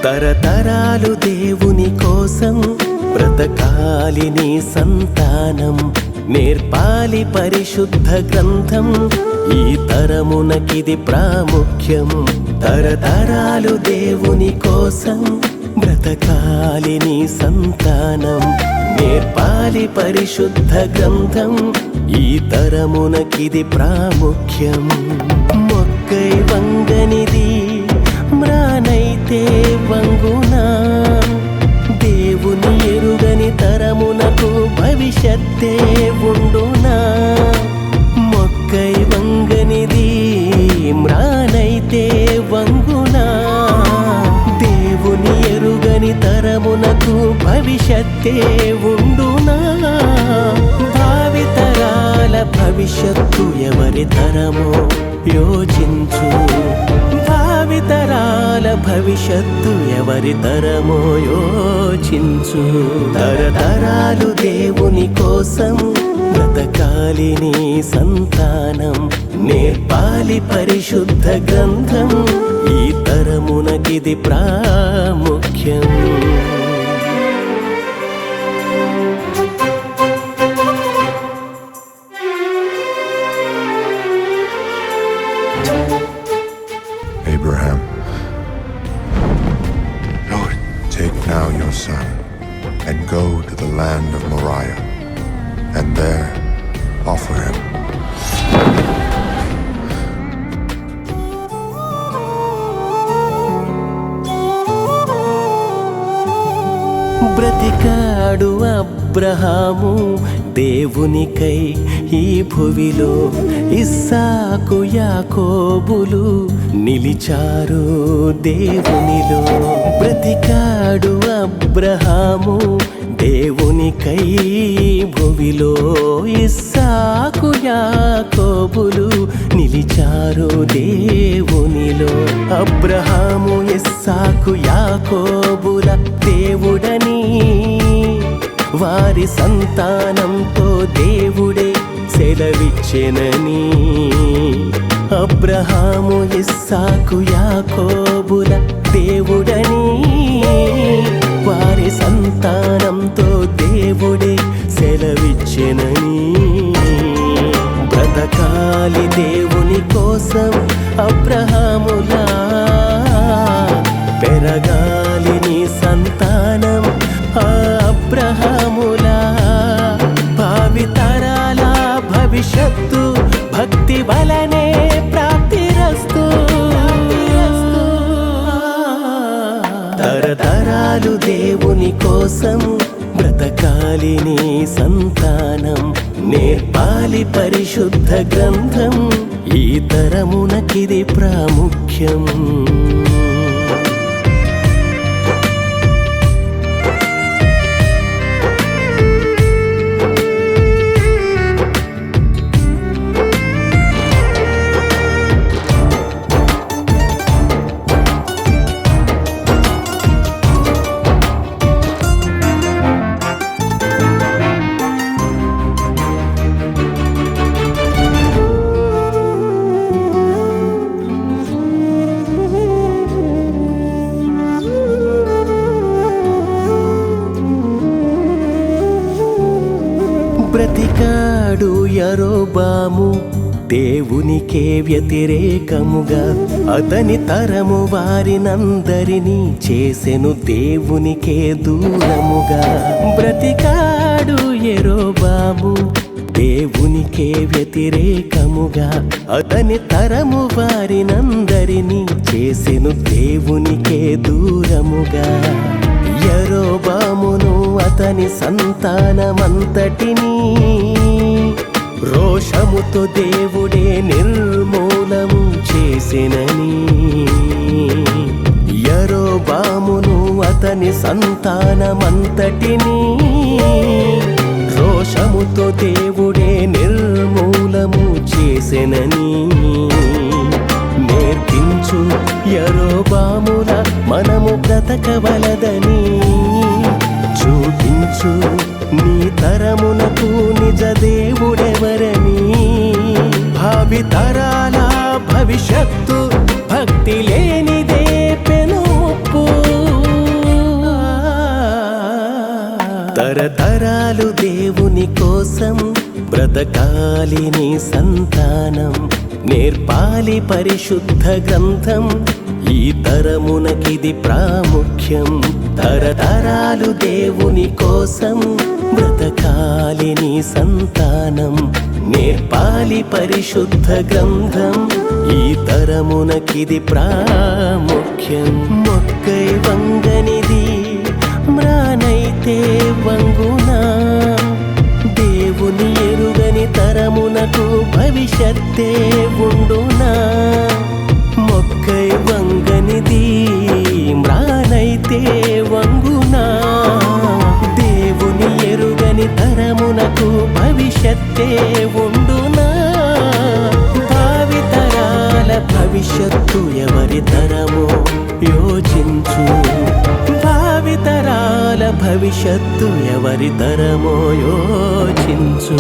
తరతరాలు దేవుని కోసం బ్రతకాలి నీ సంతానం, నేర్పాలి పరిశుద్ధ గ్రంథం, ఈ తరమునకిది ప్రాముఖ్యం. తరతరాలు దేవుని కోసం బ్రతకాలి నీ సంతానం, నేర్పాలి పరిశుద్ధ గ్రంథం, ఈ తరమునకిది ప్రాముఖ్యం. మొక్కై వంగనిది మ్రానైతే వంగునా, దేవుని ఎరుగని తరమునకు భవిష్యత్తే ఉండునా. మొక్కై వంగనిది మ్రానైతే వంగునా, దేవుని ఎరుగని తరమునకు భవిష్యత్తే ఉండునా. భావితరాల భవిష్యత్తు ఎవరి తరమో యోచించు, భావితరాల భవిష్యత్తు ఎవరి తరమో యోచించు. తరతరాలు దేవుని కోసం బ్రతకాలి నీ సంతానం, నేర్పాలి పరిశుద్ధ గ్రంథం, ఈ తరమునకిది ప్రాముఖ్యం. Abraham, Lord, take now your son and go to the land of Moriah, and there offer him. బ్రతికాడు అబ్రహాము దేవునికై ఈ భువిలో, ఇస్సాకు యాకోబులు నిలిచారు దేవునిలో. బ్రతికాడు అబ్రహాము దేవునికై భువిలో, ఇస్సాకు యాకోబులు నిలిచారు దేవునిలో. అబ్రహాము ఇస్సాకు యాకోబుల దేవుడని, వారి సంతానంతో దేవుడే సెలవిచ్చెనని. అబ్రహాము ఇస్సాకు యాకోబుల దేవుడని, వారి సంతానంతో దేవుడే సెలవిచ్చెనని. బ్రతకాలి దేవుని కోసం అబ్రహాములా, పెరగాలి నీ సంతానం అబ్రహాములా. భావితరాల భవిష్యత్తు భక్తి వలనే ప్రాప్తిరస్తు. తరతరాలు దేవుని కోసం బ్రతకాలి నీ సంతానం, నేర్పాలి పరిశుద్ధ గ్రంథం, ఈ తరమునకిది ప్రాముఖ్యం. బ్రతికాడు యరొబాము దేవునికే వ్యతిరేకముగా, అతని తరము వారినందరినీ చేసెను దేవునికే దూరముగా. బ్రతికాడు యరొబాము దేవునికే వ్యతిరేకముగా, అతని తరము వారినందరినీ చేసెను దేవునికే దూరముగా. యరొబామును అతని సంతానమంతటినీ రోషముతో దేవుడే నిర్మూలము చేసెనని. యరొబామును అతని సంతానమంతటినీ రోషముతో దేవుడే నిర్మూలము చేసెనని. నేర్పించు యరొబాముల మనము బ్రతకవలదని, చూపించు నీ తరమునకు నిజ దేవుడెవరని. భావితరాల భవిష్యత్తు భక్తి లేనిదే పెనుపు. కోసం బ్రతకాలి నీ సంతానం, నేర్పాలి పరిశుద్ధ గ్రంథం. ఈ తరమునకిది ప్రాముఖ్యం, తరతరాలు దేవుని కోసం బ్రతకాలి నీ సంతానం, నేర్పాలి పరిశుద్ధ గ్రంథం. ఈ తరమునకిది ప్రాముఖ్యం. మొక్కై వంగనిది మ్రానైతే వంగునా, దేవుని ఎరుగని తరమునకు భవిష్యత్తే ఉండునా. మొక్కై వంగనిది మ్రానైతే వంగునా, దేవుని ఎరుగని తరమునకు భవిష్యత్తే ఉండునా. భావితరాల భవిష్యత్తు ఎవరి తరమో యోచించు, భావితరాల భవిష్యత్తు ఎవరి తరమో యోచించు.